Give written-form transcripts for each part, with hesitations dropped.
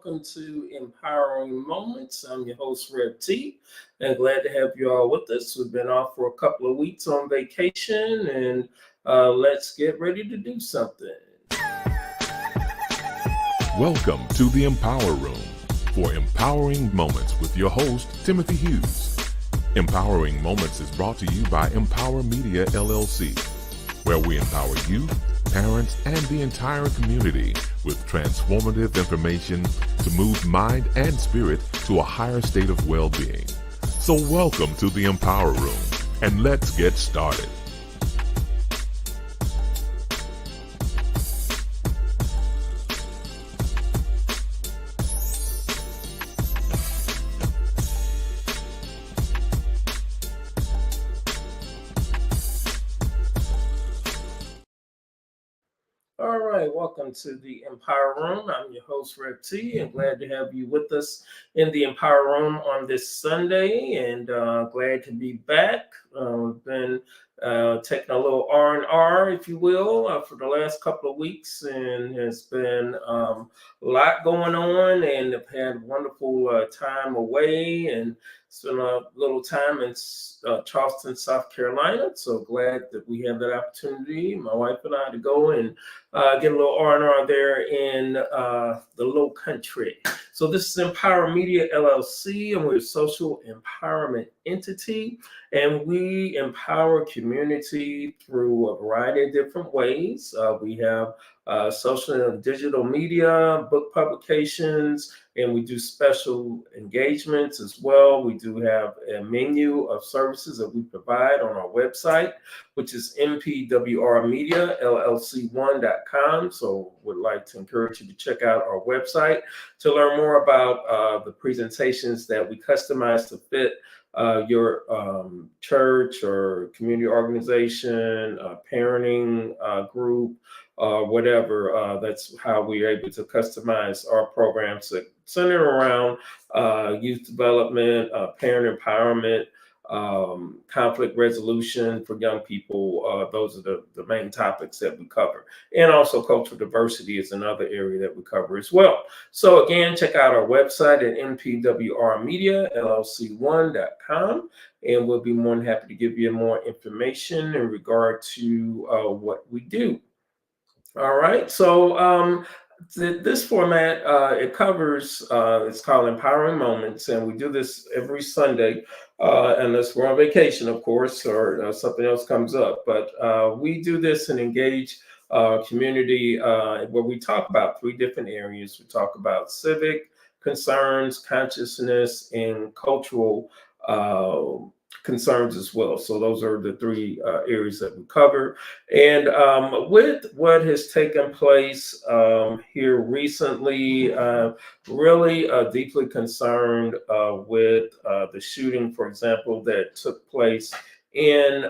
welcome to Empowering Moments. I'm your host, Red T, and glad to have you all with us. We've been off for a couple of weeks on vacation, and let's get ready to do something. Welcome to the Empower Room for Empowering Moments with your host, Timothy Hughes. Empowering Moments is brought to you by Empower Media, LLC, where we empower you, parents, and the entire community with transformative information to move mind and spirit to a higher state of well-being. So welcome to the Empower Room, and let's get started. All right, welcome to the Empower Room. I'm your host, Red T, and glad to have you with us in the Empower Room on this Sunday, and glad to be back. We've been taking a little R&R, if you will, for the last couple of weeks, and it's been a lot going on, and I've had a wonderful time away, and spent a little time in Charleston, South Carolina. So glad that we have that opportunity, my wife and I, to go and get a little R&R there in the Low Country. So this is Empower Media LLC, and we're a social empowerment entity, and we empower community through a variety of different ways. We have social and digital media, book publications, and we do special engagements as well. We do have a menu of services that we provide on our website, which is MPWRMediaLLC1.com. So would like to encourage you to check out our website to learn more about the presentations that we customize to fit your church or community organization, parenting group, whatever. That's how we're able to customize our programs that centered around youth development, parent empowerment, conflict resolution for young people. Those are the main topics that we cover. And also cultural diversity is another area that we cover as well. So again, check out our website at MPWRMediaLLC1.com, and we'll be more than happy to give you more information in regard to what we do. All right, so this format, it covers, it's called Empowering Moments, and we do this every Sunday, unless we're on vacation, of course, or something else comes up. But we do this and engage community where we talk about three different areas. We talk about civic concerns, consciousness, and cultural concerns as well. So those are the three areas that we cover. And with what has taken place here recently, really deeply concerned with the shooting, for example, that took place in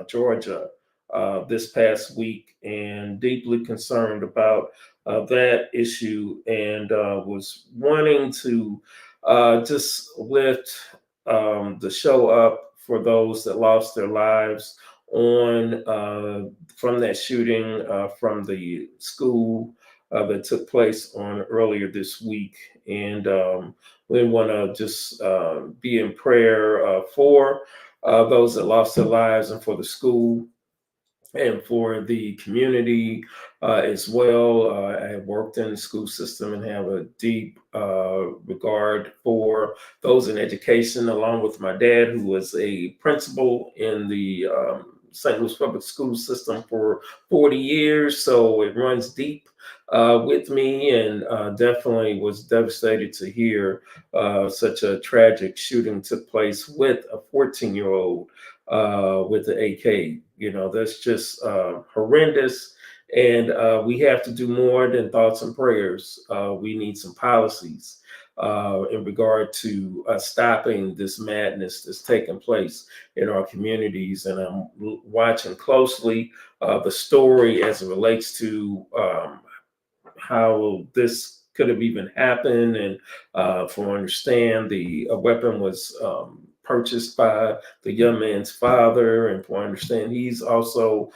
Georgia this past week, and deeply concerned about that issue, and was wanting to just lift the show up for those that lost their lives on from that shooting from the school that took place on earlier this week. And we want to just be in prayer for those that lost their lives, and for the school, and for the community as well. I have worked in the school system and have a deep regard for those in education, along with my dad, who was a principal in the St. Louis public school system for 40 years. So it runs deep with me, and definitely was devastated to hear such a tragic shooting took place with a 14-year-old with the AK. You know, that's just horrendous. And we have to do more than thoughts and prayers. We need some policies in regard to stopping this madness that's taking place in our communities. And I'm watching closely the story as it relates to how this could have even happened. And from understand, the weapon was purchased by the young man's father, and from understand, he's also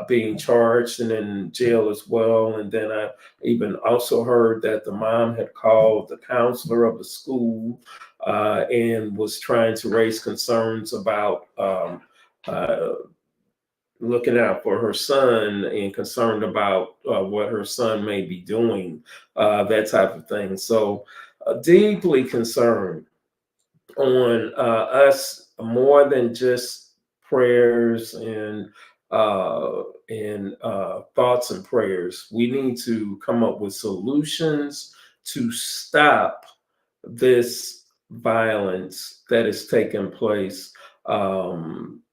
being charged and in jail as well. And then I even also heard that the mom had called the counselor of the school and was trying to raise concerns about uh, looking out for her son and concerned about what her son may be doing, that type of thing. So, deeply concerned on us more than just prayers and thoughts and prayers. We need to come up with solutions to stop this violence that is taking place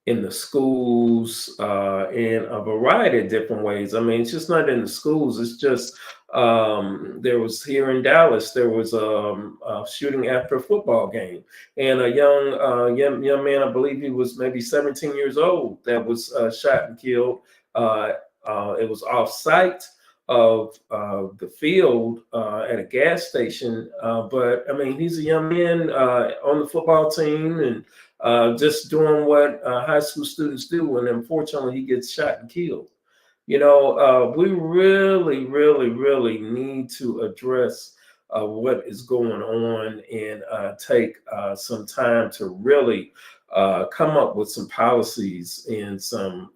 in the schools in a variety of different ways. I mean, it's just not in the schools. It's just there was here in Dallas. There was a shooting after a football game, and a young man, I believe he was maybe 17 years old, that was shot and killed. Uh, it was off site of the field at a gas station. But I mean, he's a young man on the football team and just doing what high school students do. And unfortunately, he gets shot and killed. We really, really, really need to address what is going on and take some time to really come up with some policies and some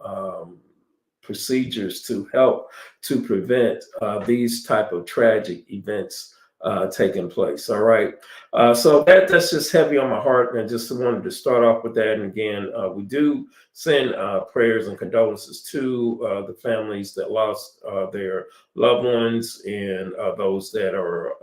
procedures to help to prevent these type of tragic events taking place. All right. So that's just heavy on my heart, and I just wanted to start off with that. And again, we do send prayers and condolences to the families that lost their loved ones and those that are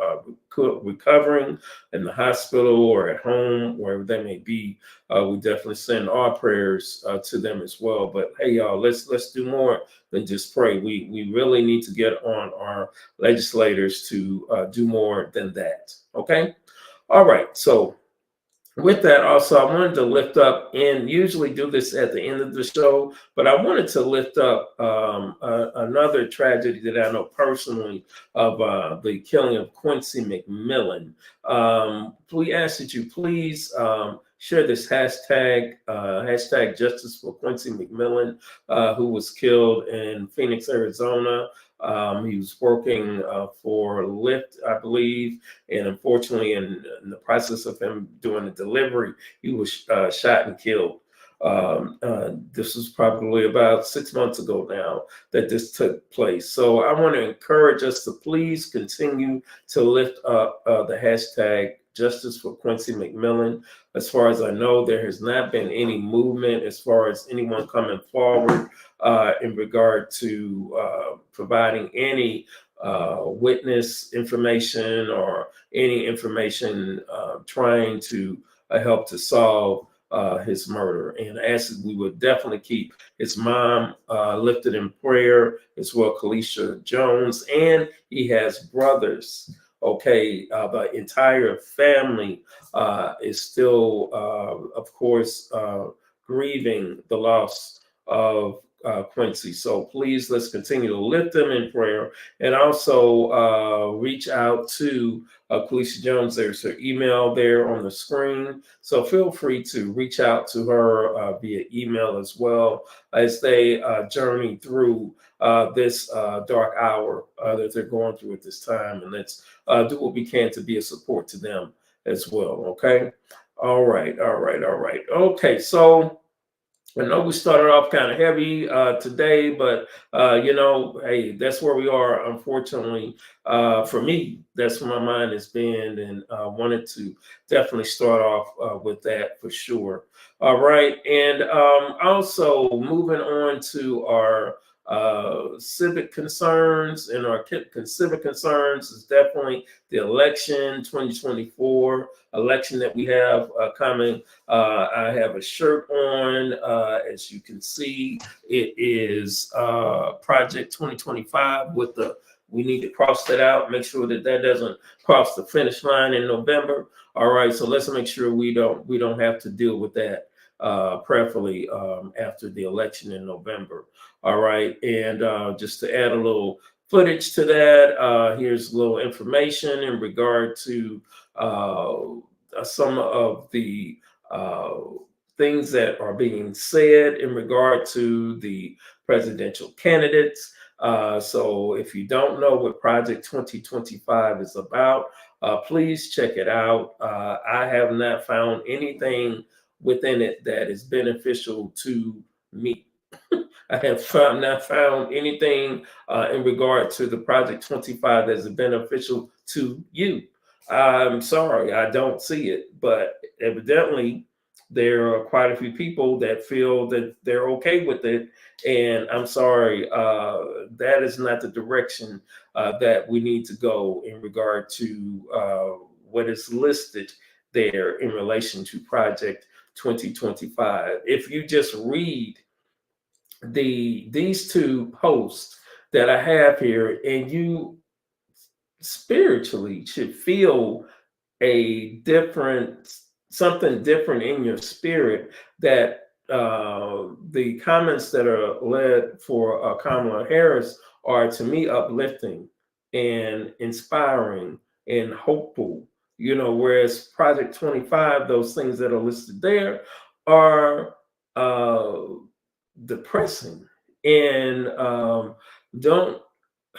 recovering in the hospital or at home, wherever they may be. We definitely send our prayers to them as well. But hey, y'all, let's do more than just pray. We really need to get on our legislators to do more than that. Okay. All right. So with that, also, I wanted to lift up, and usually do this at the end of the show, but I wanted to lift up another tragedy that I know personally of the killing of Quincy McMillan. We ask that you please share this hashtag, hashtag Justice for Quincy McMillan, who was killed in Phoenix, Arizona. He was working for Lyft, I believe, and unfortunately, in the process of him doing the delivery, he was shot and killed. This was probably about 6 months ago now that this took place. So I want to encourage us to please continue to lift up the hashtag Justice for Quincy McMillan. As far as I know, there has not been any movement as far as anyone coming forward in regard to providing any witness information or any information trying to help to solve his murder. And I ask that we would definitely keep his mom lifted in prayer, as well, Kalisha Jones, and he has brothers. Okay, the entire family is still, of course, grieving the loss of Quincy. So please, let's continue to lift them in prayer, and also reach out to Kalisha Jones. There's her email there on the screen. So feel free to reach out to her via email as well as they journey through this dark hour that they're going through at this time. And let's do what we can to be a support to them as well. Okay. All right. All right. All right. Okay. So I know we started off kind of heavy today, but hey, that's where we are. Unfortunately, for me, that's where my mind has been, and wanted to definitely start off with that for sure. All right, and also moving on to our civic concerns, and our civic concerns is definitely the election 2024 election that we have coming. I have a shirt on. As you can see, it is Project 2025 with the, we need to cross that out, make sure that that doesn't cross the finish line in November. All right, so let's make sure we don't have to deal with that prayerfully after the election in November. All right, and just to add a little footage to that, here's a little information in regard to some of the things that are being said in regard to the presidential candidates. So if you don't know what Project 2025 is about, please check it out. I have not found anything within it that is beneficial to me. I have not found anything in regard to the Project 25 that is beneficial to you. I'm sorry, I don't see it, but evidently there are quite a few people that feel that they're okay with it. And I'm sorry, that is not the direction that we need to go in regard to what is listed there in relation to Project 2025. If you just read these two posts that I have here, and you spiritually should feel a different something different in your spirit, that the comments that are led for Kamala Harris are, to me, uplifting and inspiring and hopeful. Whereas Project 25, those things that are listed there are uh, depressing and don't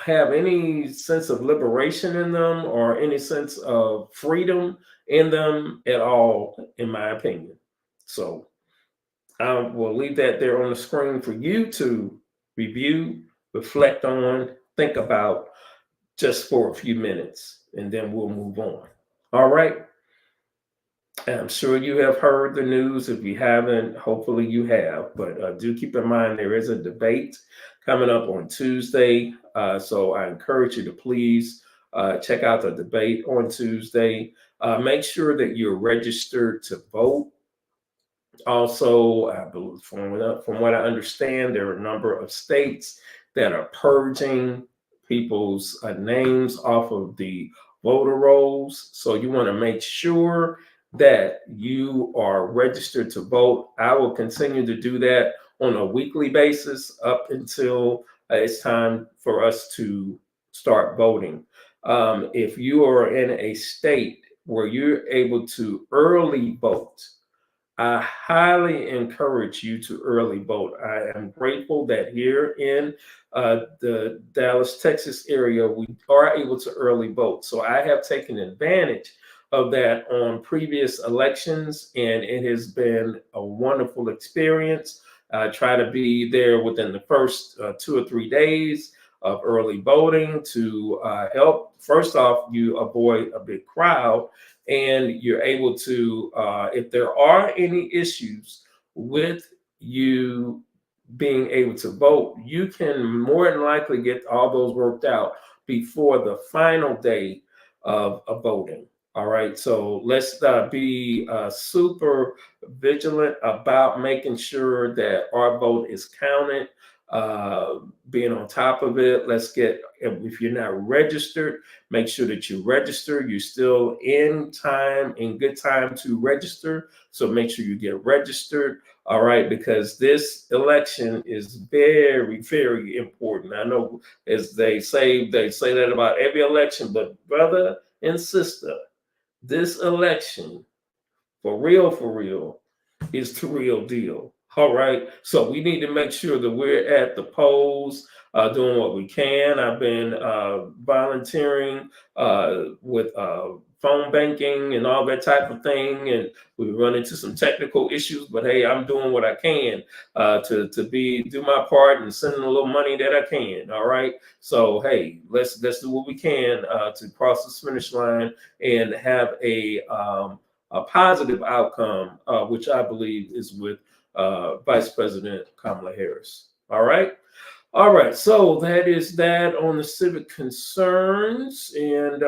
have any sense of liberation in them or any sense of freedom in them at all, in my opinion. So I will leave that there on the screen for you to review, reflect on, think about just for a few minutes, and then we'll move on. All right. I'm sure you have heard the news. If you haven't, hopefully you have. But do keep in mind there is a debate coming up on Tuesday. So I encourage you to please check out the debate on Tuesday. Make sure that you're registered to vote. Also, I believe from what I understand, there are a number of states that are purging people's names off of the voter rolls. So you want to make sure that you are registered to vote. I will continue to do that on a weekly basis up until it's time for us to start voting. If you are in a state where you're able to early vote, I highly encourage you to early vote. I am grateful that here in the Dallas, Texas area, we are able to early vote. So I have taken advantage of that on previous elections, and it has been a wonderful experience. I try to be there within the first 2 or 3 days of early voting to help, first off, you avoid a big crowd, and you're able to, if there are any issues with you being able to vote, you can more than likely get all those worked out before the final day of voting. All right, so let's be super vigilant about making sure that our vote is counted, being on top of it. Let's get, if you're not registered, make sure that you register. You're still in time, in good time to register. So make sure you get registered. All right, because this election is very, very important. I know, as they say that about every election, but brother and sister, this election, for real, is the real deal. All right. So we need to make sure that we're at the polls, doing what we can. I've been volunteering with phone banking and all that type of thing. And we run into some technical issues, but hey, I'm doing what I can to do my part and sending a little money that I can. All right. So hey, let's do what we can to cross the finish line and have a positive outcome, which I believe is with Vice President Kamala Harris. All right. All right. So that is that on the civic concerns. And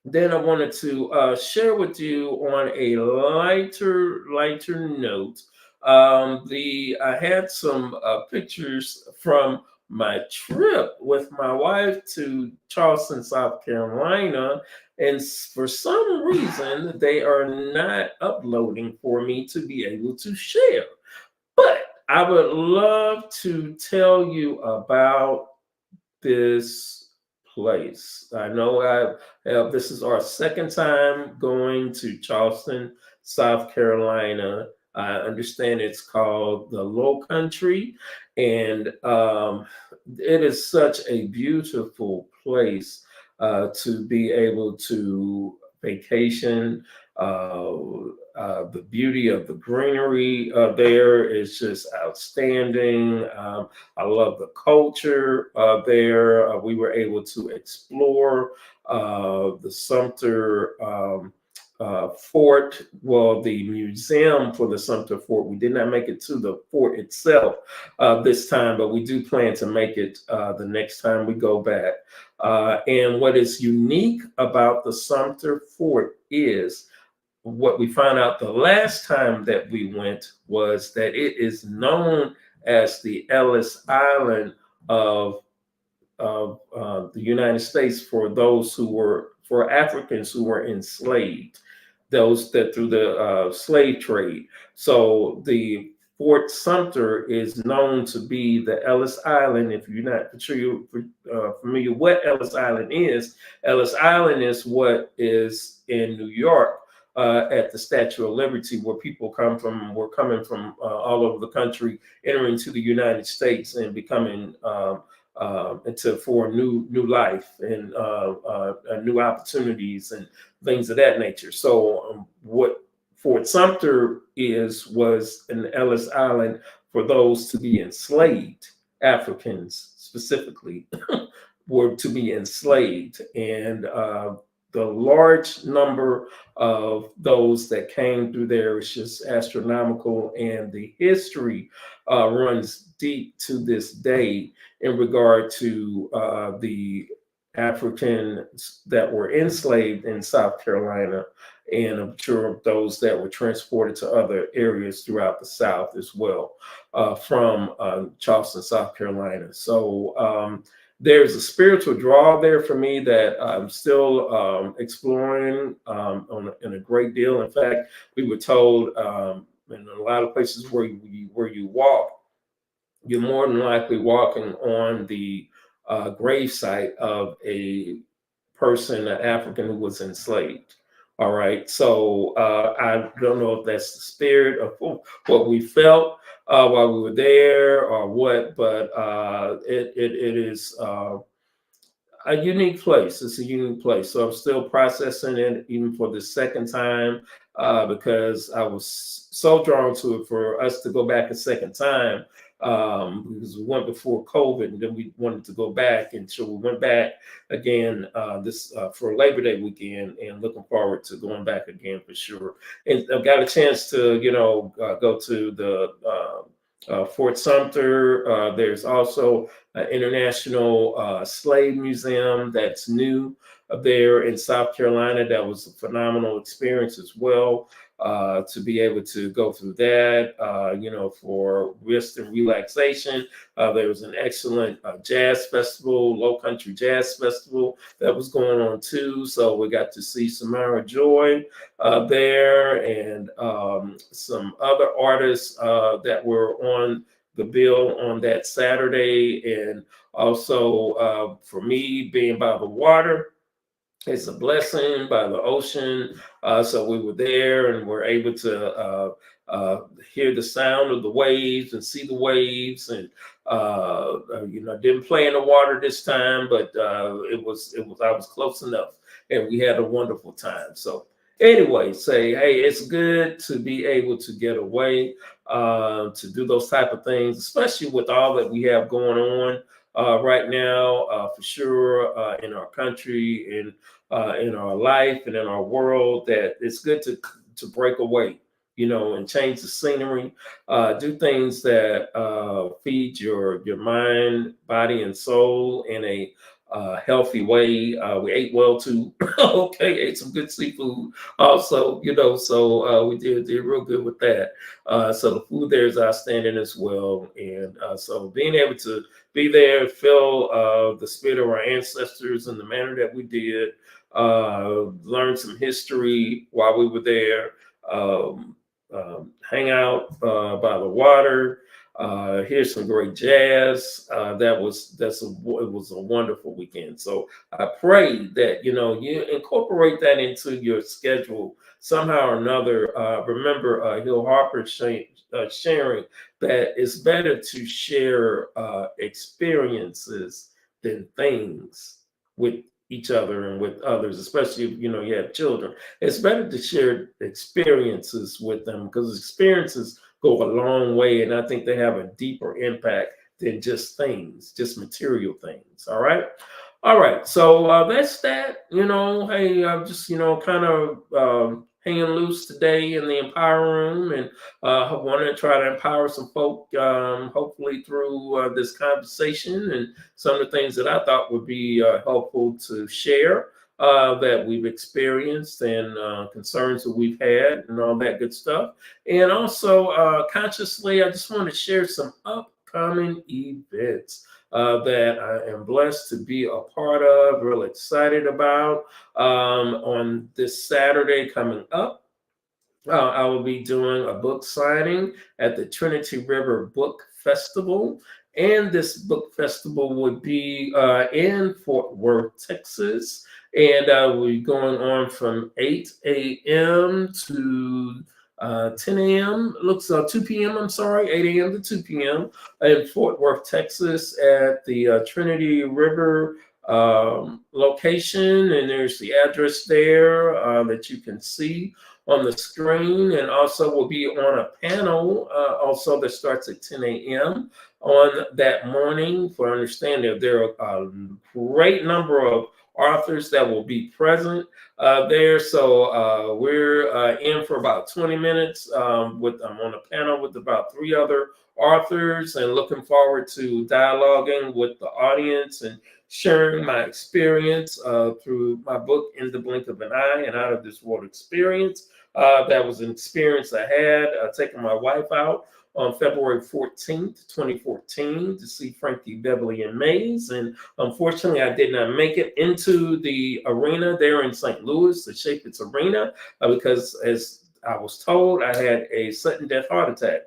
then I wanted to share with you on a lighter note. I had some pictures from my trip with my wife to Charleston, South Carolina, and for some reason they are not uploading for me to be able to share. But I would love to tell you about this place. I know this is our second time going to Charleston, South Carolina. I understand it's called the Low Country, and it is such a beautiful place to be able to vacation. The beauty of the greenery there is just outstanding. I love the culture there. We were able to explore the Sumter Fort, well, the museum for the Sumter Fort. We did not make it to the fort itself this time, but we do plan to make it the next time we go back. And what is unique about the Sumter Fort is what we found out the last time that we went was that it is known as the Ellis Island of the United States for those who were for Africans who were enslaved, those that through the slave trade. So the Fort Sumter is known to be the Ellis Island. If you're not sure you're familiar what Ellis Island is what is in New York at the Statue of Liberty, where people come from, were coming from all over the country, entering to the United States and becoming into for new life and new opportunities and things of that nature. So what Fort Sumter was an Ellis Island for those to be enslaved, Africans specifically, were to be enslaved, and the large number of those that came through there is just astronomical, and the history runs deep to this day in regard to the Africans that were enslaved in South Carolina, and I'm sure those that were transported to other areas throughout the South as well, from Charleston, South Carolina. So there's a spiritual draw there for me that I'm still exploring in a great deal. In fact, we were told in a lot of places where you walk, you're more than likely walking on the grave site of a person, an African who was enslaved. All right. So I don't know if that's the spirit of what we felt while we were there or what, but it is a unique place. It's a unique place. So I'm still processing it even for the second time because I was so drawn to it for us to go back a second time because we went before COVID and then we wanted to go back. And so we went back again this for Labor Day weekend and looking forward to going back again for sure. And I've got a chance to, go to the Fort Sumter. There's also an International Slave Museum that's new there in South Carolina. That was a phenomenal experience as well to be able to go through that, for rest and relaxation. There was an excellent jazz festival, Low Country Jazz Festival that was going on too. So we got to see Samara Joy there and some other artists that were on the bill on that Saturday. And also for me, being by the water, it's a blessing by the ocean. So we were there and were able to hear the sound of the waves and see the waves. And didn't play in the water this time, but I was close enough, and we had a wonderful time. So anyway, hey, it's good to be able to get away, to do those type of things, especially with all that we have going on right now, for sure, in our country and in our life and in our world. That it's good to break away, and change the scenery, do things that feed your mind, body, and soul in a healthy way. We ate well too. Okay, ate some good seafood also, so we did real good with that. So the food there is outstanding as well. And so being able to be there, feel the spirit of our ancestors in the manner that we did, learn some history while we were there, hang out by the water, Here's some great jazz. It was a wonderful weekend. So I pray that you incorporate that into your schedule somehow or another. Remember, Hill Harper sharing that it's better to share experiences than things with each other and with others, especially if you have children. It's better to share experiences with them because experiences go a long way, and I think they have a deeper impact than just things, just material things. All right. All right, so that's that. Hey, I'm just kind of hanging loose today in the Empower Room, and I want to try to empower some folk, hopefully through this conversation and some of the things that I thought would be helpful to share that we've experienced and concerns that we've had and all that good stuff. And also, consciously, I just want to share some upcoming events that I am blessed to be a part of, real excited about. On this Saturday coming up, I will be doing a book signing at the Trinity River Book Festival. And this book festival would be in Fort Worth, Texas. And we'll be going on from 8 a.m. to 10 a.m. Looks 2 p.m. I'm sorry, 8 a.m. to 2 p.m. in Fort Worth, Texas, at the Trinity River location. And there's the address there that you can see on the screen, and also will be on a panel also that starts at 10 a.m. on that morning. For understanding, there are a great number of authors that will be present there. So we're in for about 20 minutes I'm on a panel with about 3 other authors, and looking forward to dialoguing with the audience and sharing my experience through my book, In the Blink of an Eye, an Out of This World Experience. That was an experience I had taking my wife out on February 14th, 2014 to see Frankie Beverly and Mays. And unfortunately, I did not make it into the arena there in St. Louis, the Shape It's Arena, because as I was told, I had a sudden death heart attack.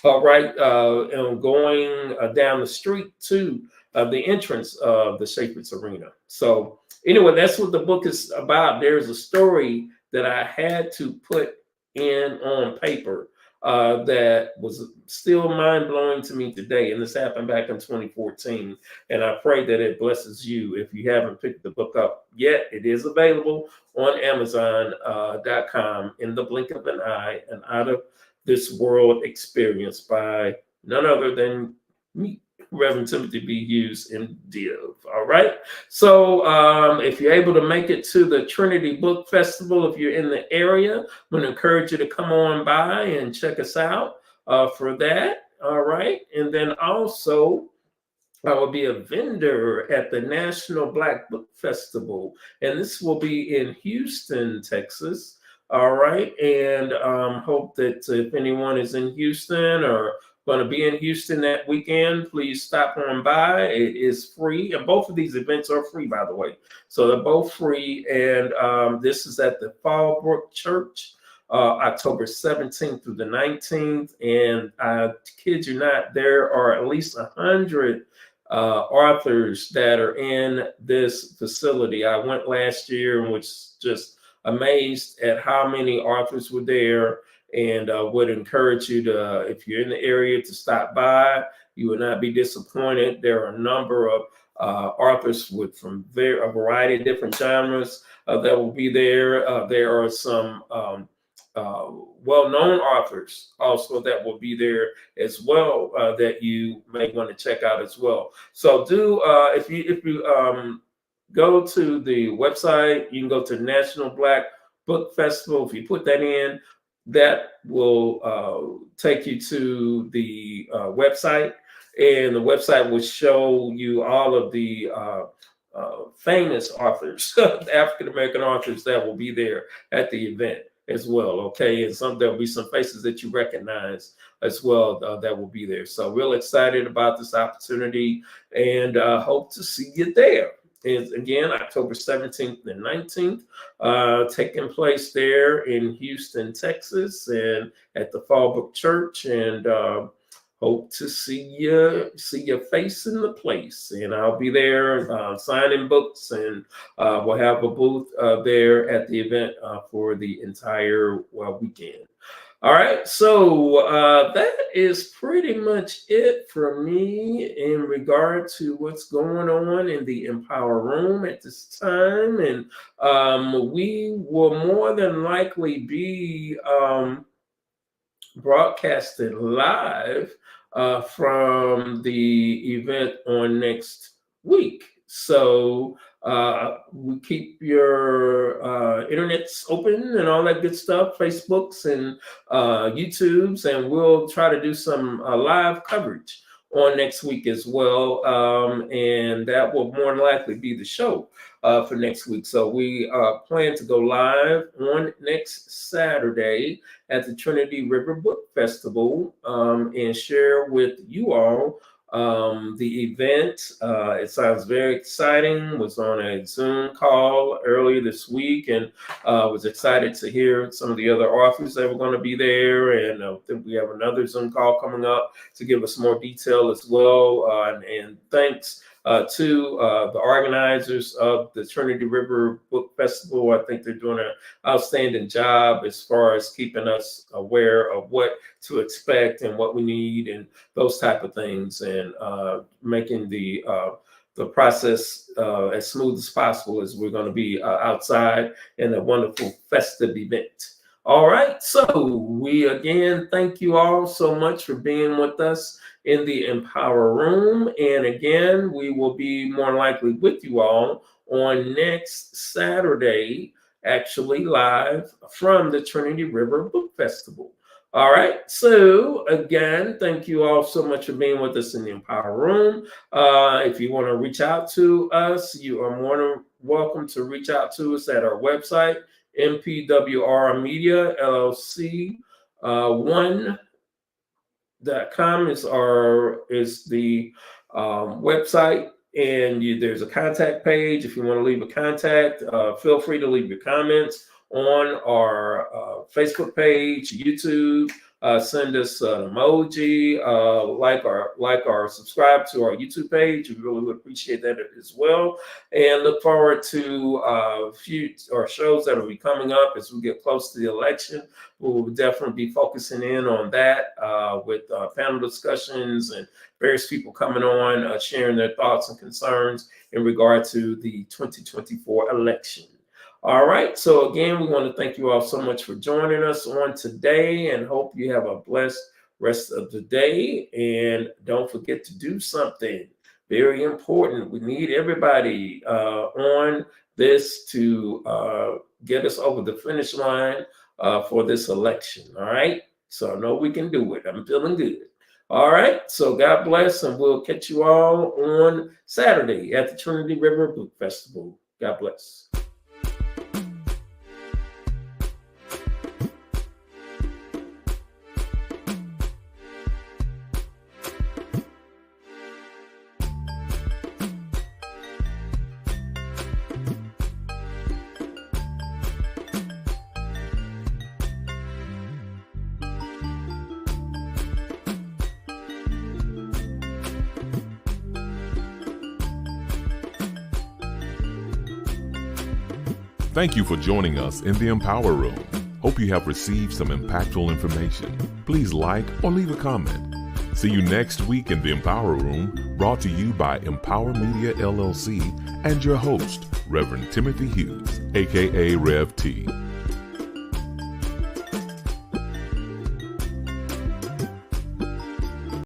All right, and going down the street to the entrance of the Shape It's Arena. So anyway, that's what the book is about. There's a story that I had to put in on paper that was still mind-blowing to me today. And this happened back in 2014. And I pray that it blesses you. If you haven't picked the book up yet, it is available on Amazon.com, In the Blink of an Eye, an Out of This World Experience by none other than me, Reverend Timothy B. Hughes, MDiv. All right. So if you're able to make it to the Trinity Book Festival, if you're in the area, I'm going to encourage you to come on by and check us out for that. All right. And then also, I will be a vendor at the National Black Book Festival, and this will be in Houston, Texas. All right. And hope that if anyone is in Houston or going to be in Houston that weekend, please stop on by. It is free. And both of these events are free, by the way. So they're both free. And this is at the Fallbrook Church, October 17th through the 19th. And I kid you not, there are at least 100 authors that are in this facility. I went last year and was just amazed at how many authors were there, and would encourage you to, if you're in the area, to stop by. You will not be disappointed. There are a number of authors from a variety of different genres that will be there. There are some well-known authors also that will be there as well that you may want to check out as well. So if you go to the website, you can go to National Black Book Festival. If you put that in, that will take you to the website, and the website will show you all of the famous authors, African-American authors that will be there at the event as well. Okay. And there'll be some faces that you recognize as well that will be there. So real excited about this opportunity, and hope to see you there. Is again October 17th and 19th, taking place there in Houston, Texas, and at the Fallbrook Church. And hope to see your face in the place, and I'll be there signing books, and we'll have a booth there at the event for the entire weekend. All right, so that is pretty much it for me in regard to what's going on in the Empower Room at this time, and we will more than likely be broadcasted live from the event on next week. So we keep your internets open and all that good stuff, Facebooks and YouTubes, and we'll try to do some live coverage on next week as well. And that will more than likely be the show for next week. So we plan to go live on next Saturday at the Trinity River Book Festival and share with you all the event. It sounds very exciting. Was on a Zoom call earlier this week, and was excited to hear some of the other authors that were going to be there. And I think we have another Zoom call coming up to give us more detail as well. And thanks to the organizers of the Trinity River Book Festival. I think they're doing an outstanding job as far as keeping us aware of what to expect and what we need and those type of things, and making the process as smooth as possible, as we're going to be outside in a wonderful festive event. All right, so we again thank you all so much for being with us in the Empower Room. And again, we will be more likely with you all on next Saturday, actually live from the Trinity River Book Festival. All right, so again, thank you all so much for being with us in the Empower Room. If you want to reach out to us, you are more than welcome to reach out to us at our website, MPWR Media LLC 1.com is the website, and there's a contact page. If you want to leave a contact, feel free to leave your comments on our Facebook page, YouTube. Send us an emoji, like our subscribe to our YouTube page. We really would appreciate that as well. And look forward to future shows that will be coming up as we get close to the election. We will definitely be focusing in on that with panel discussions and various people coming on, sharing their thoughts and concerns in regard to the 2024 election. All right. So again, we want to thank you all so much for joining us on today, and hope you have a blessed rest of the day. And don't forget to do something very important. We need everybody on this to get us over the finish line for this election. All right. So I know we can do it. I'm feeling good. All right. So God bless, and we'll catch you all on Saturday at the Trinity River Book Festival. God bless. Thank you for joining us in the Empower Room. Hope you have received some impactful information. Please like or leave a comment. See you next week in the Empower Room, brought to you by Empower Media LLC and your host, Reverend Timothy Hughes, aka Rev T.